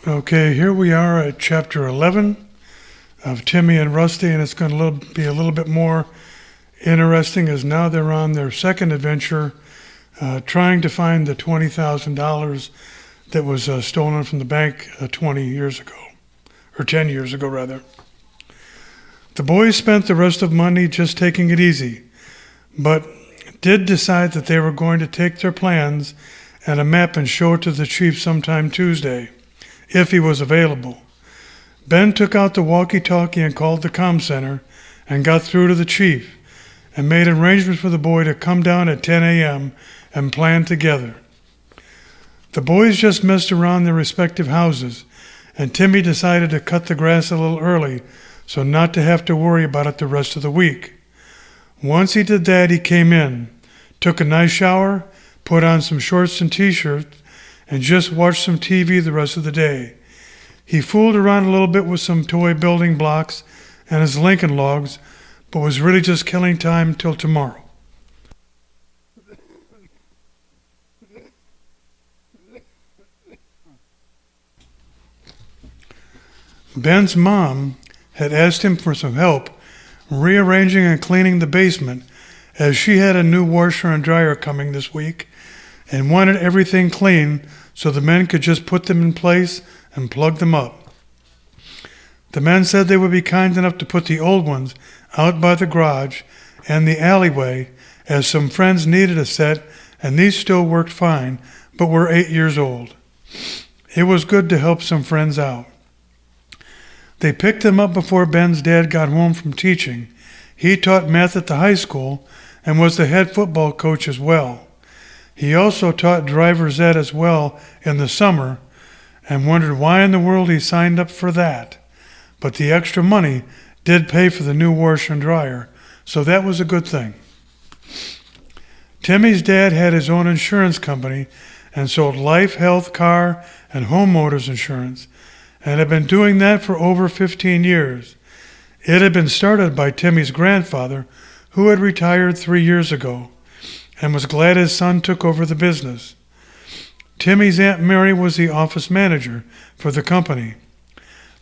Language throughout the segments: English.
Okay, here we are at chapter 11 of Timmy and Rusty, and it's going to be a little bit more interesting as now they're on their second adventure trying to find the $20,000 that was stolen from the bank 20 years ago, or 10 years ago rather. The boys spent the rest of Monday just taking it easy, but did decide that they were going to take their plans and a map and show it to the chief sometime Tuesday, if he was available. Ben took out the walkie-talkie and called the comm center and got through to the chief and made arrangements for the boy to come down at 10 a.m. and plan together. The boys just messed around their respective houses, and Timmy decided to cut the grass a little early so not to have to worry about it the rest of the week. Once he did that, he came in, took a nice shower, put on some shorts and t-shirts, and just watched some TV the rest of the day. He fooled around a little bit with some toy building blocks and his Lincoln logs, but was really just killing time till tomorrow. Ben's mom had asked him for some help rearranging and cleaning the basement, as she had a new washer and dryer coming this week and wanted everything clean so the men could just put them in place and plug them up. The men said they would be kind enough to put the old ones out by the garage and the alleyway, as some friends needed a set and these still worked fine but were 8 years old. It was good to help some friends out. They picked them up before Ben's dad got home from teaching. He taught math at the high school and was the head football coach as well. He also taught driver's ed as well in the summer and wondered why in the world he signed up for that. But the extra money did pay for the new washer and dryer, so that was a good thing. Timmy's dad had his own insurance company and sold life, health, car, and homeowners insurance, and had been doing that for over 15 years. It had been started by Timmy's grandfather, who had retired 3 years ago, and was glad his son took over the business. Timmy's Aunt Mary was the office manager for the company.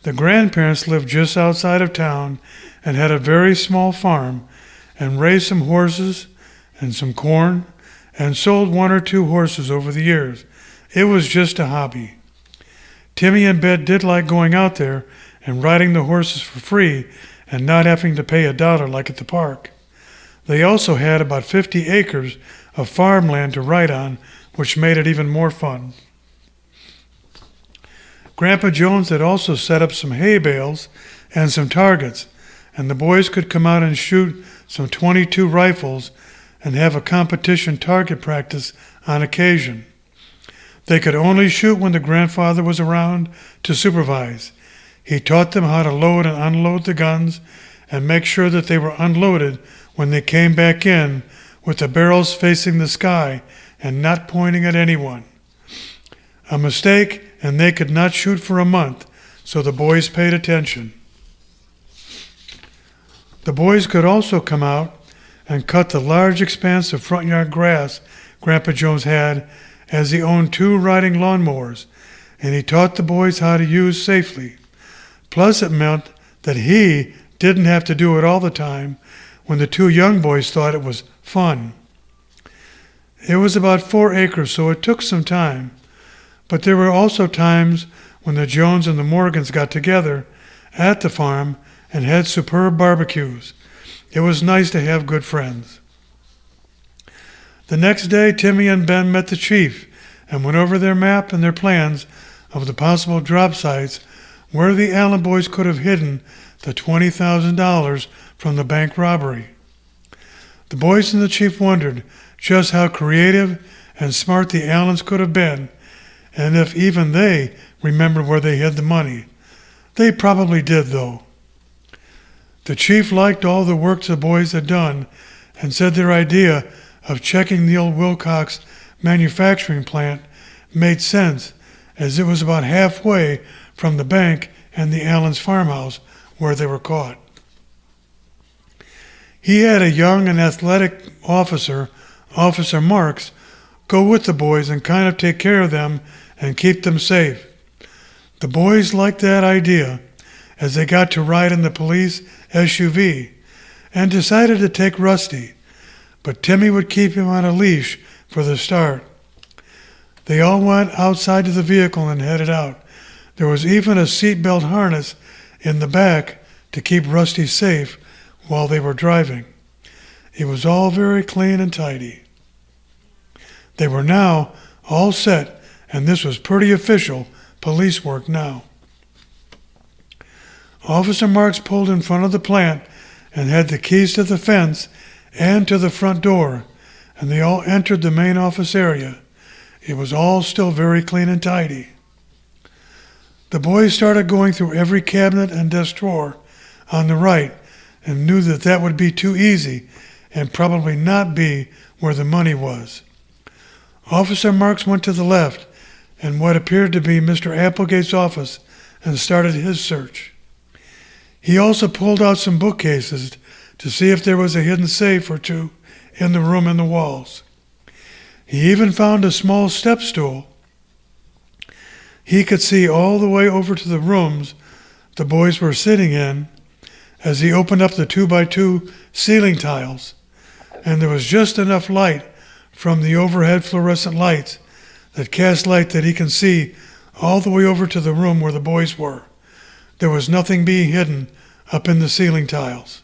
The grandparents lived just outside of town and had a very small farm and raised some horses and some corn and sold 1 or 2 horses over the years. It was just a hobby. Timmy and Ben did like going out there and riding the horses for free and not having to pay $1 like at the park. They also had about 50 acres of farmland to ride on, which made it even more fun. Grandpa Jones had also set up some hay bales and some targets, and the boys could come out and shoot some .22 rifles and have a competition target practice on occasion. They could only shoot when the grandfather was around to supervise. He taught them how to load and unload the guns and make sure that they were unloaded when they came back in with the barrels facing the sky and not pointing at anyone. A mistake and they could not shoot for a month, so the boys paid attention. The boys could also come out and cut the large expanse of front yard grass Grandpa Jones had, as he owned 2 riding lawnmowers, and he taught the boys how to use safely. Plus it meant that he didn't have to do it all the time when the 2 young boys thought it was fun. It was about 4 acres, so it took some time, but there were also times when the Jones and the Morgans got together at the farm and had superb barbecues. It was nice to have good friends. The next day, Timmy and Ben met the chief and went over their map and their plans of the possible drop sites where the Allen boys could have hidden the $20,000 from the bank robbery. The boys and the chief wondered just how creative and smart the Allens could have been, and if even they remembered where they hid the money. They probably did, though. The chief liked all the work the boys had done and said their idea of checking the old Wilcox manufacturing plant made sense, as it was about halfway from the bank and the Allens' farmhouse where they were caught. He had a young and athletic officer, Officer Marks, go with the boys and kind of take care of them and keep them safe. The boys liked that idea, as they got to ride in the police SUV, and decided to take Rusty, but Timmy would keep him on a leash for the start. They all went outside to the vehicle and headed out. There was even a seatbelt harness in the back to keep Rusty safe while they were driving. It was all very clean and tidy. They were now all set, and this was pretty official police work now. Officer Marks pulled in front of the plant and had the keys to the fence and to the front door, and they all entered the main office area. It was all still very clean and tidy. The boys started going through every cabinet and desk drawer on the right and knew that that would be too easy and probably not be where the money was. Officer Marks went to the left and what appeared to be Mr. Applegate's office and started his search. He also pulled out some bookcases to see if there was a hidden safe or two in the room and the walls. He even found a small step stool. He could see all the way over to the rooms the boys were sitting in as he opened up the 2x2 ceiling tiles, and there was just enough light from the overhead fluorescent lights that cast light that he can see all the way over to the room where the boys were. There was nothing being hidden up in the ceiling tiles.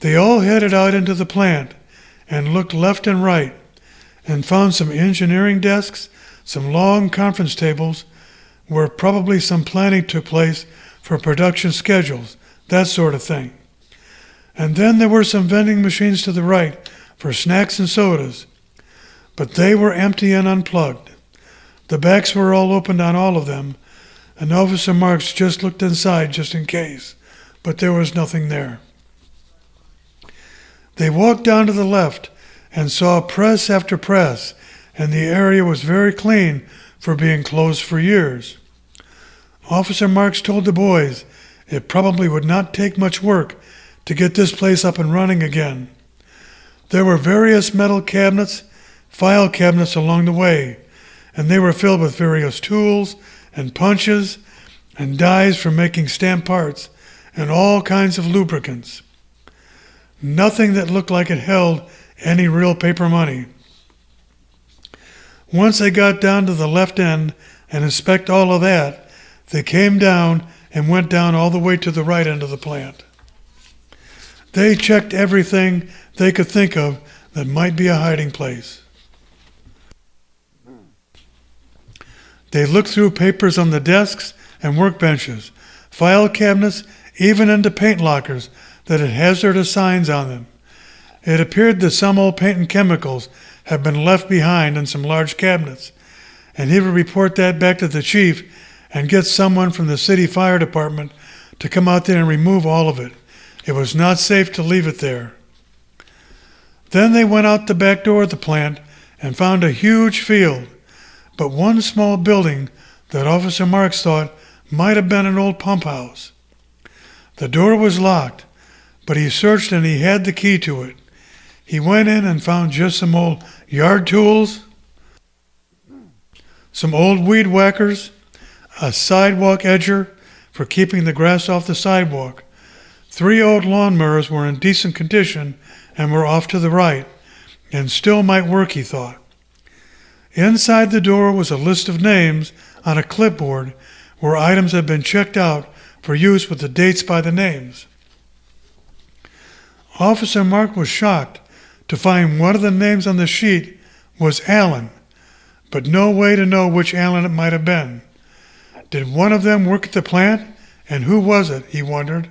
They all headed out into the plant and looked left and right and found some engineering desks, some long conference tables where probably some planning took place for production schedules, that sort of thing. And then there were some vending machines to the right for snacks and sodas, but they were empty and unplugged. The backs were all opened on all of them, and Officer Marks just looked inside just in case, but there was nothing there. They walked down to the left and saw press after press, and the area was very clean for being closed for years. Officer Marks told the boys it probably would not take much work to get this place up and running again. There were various metal cabinets, file cabinets along the way, and they were filled with various tools and punches and dies for making stamp parts and all kinds of lubricants. Nothing that looked like it held any real paper money. Once they got down to the left end and inspect all of that, they came down and went down all the way to the right end of the plant. They checked everything they could think of that might be a hiding place. They looked through papers on the desks and workbenches, file cabinets, even into paint lockers that had hazardous signs on them. It appeared that some old paint and chemicals had been left behind in some large cabinets, and he would report that back to the chief and get someone from the city fire department to come out there and remove all of it. It was not safe to leave it there. Then they went out the back door of the plant and found a huge field, but one small building that Officer Marks thought might have been an old pump house. The door was locked, but he searched and he had the key to it. He went in and found just some old yard tools, some old weed whackers, a sidewalk edger for keeping the grass off the sidewalk. 3 old lawnmowers were in decent condition and were off to the right, and still might work, he thought. Inside the door was a list of names on a clipboard where items had been checked out for use with the dates by the names. Officer Mark was shocked to find one of the names on the sheet was Allen, but no way to know which Allen it might have been. Did one of them work at the plant? And who was it, he wondered.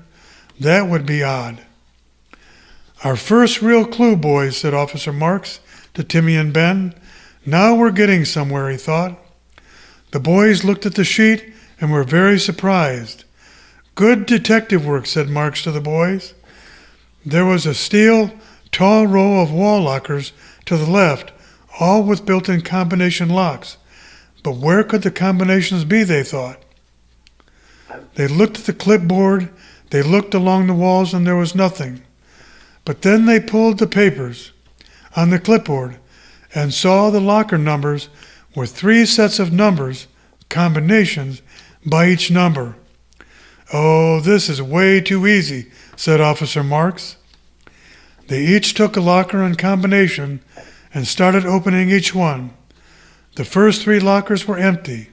That would be odd. Our first real clue, boys, said Officer Marks to Timmy and Ben. Now we're getting somewhere, he thought. The boys looked at the sheet and were very surprised. Good detective work, said Marks to the boys. There was a steel, tall row of wall lockers to the left, all with built-in combination locks. But where could the combinations be, they thought. They looked at the clipboard, they looked along the walls, and there was nothing. But then they pulled the papers on the clipboard and saw the locker numbers were 3 sets of numbers combinations by each number. "Oh, this is way too easy," said Officer Marks. They each took a locker and combination and started opening each one. The first 3 lockers were empty.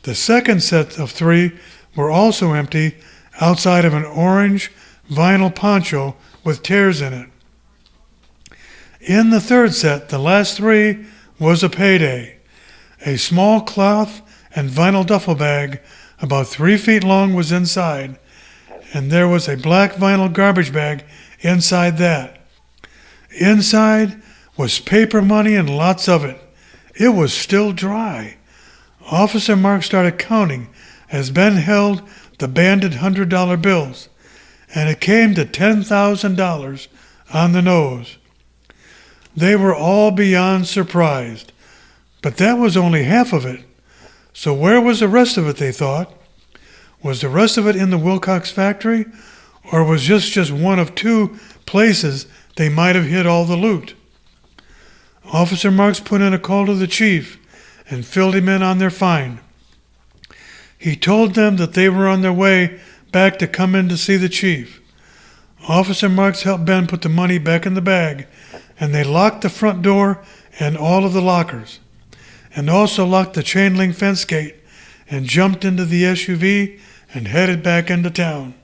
The second set of 3 were also empty outside of an orange vinyl poncho with tears in it. In the third set, the last 3, was a payday. A small cloth and vinyl duffel bag about 3 feet long was inside, and there was a black vinyl garbage bag inside that. Inside was paper money and lots of it. It was still dry. Officer Mark started counting as Ben held the banded $100 bills, and it came to $10,000 on the nose. They were all beyond surprised, but that was only half of it. So where was the rest of it, they thought? Was the rest of it in the Wilcox factory, or was just one of 2 places they might have hid all the loot? Officer Marks put in a call to the chief and filled him in on their find. He told them that they were on their way back to come in to see the chief. Officer Marks helped Ben put the money back in the bag, and they locked the front door and all of the lockers, and also locked the chain-link fence gate, and jumped into the SUV and headed back into town.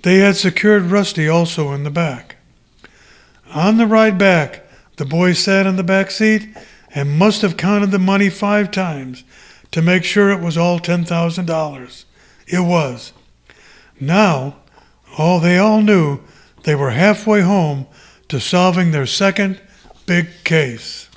They had secured Rusty also in the back. On the ride back, the boy sat in the back seat and must have counted the money 5 times to make sure it was all $10,000. It was. Now, they all knew they were halfway home to solving their second big case.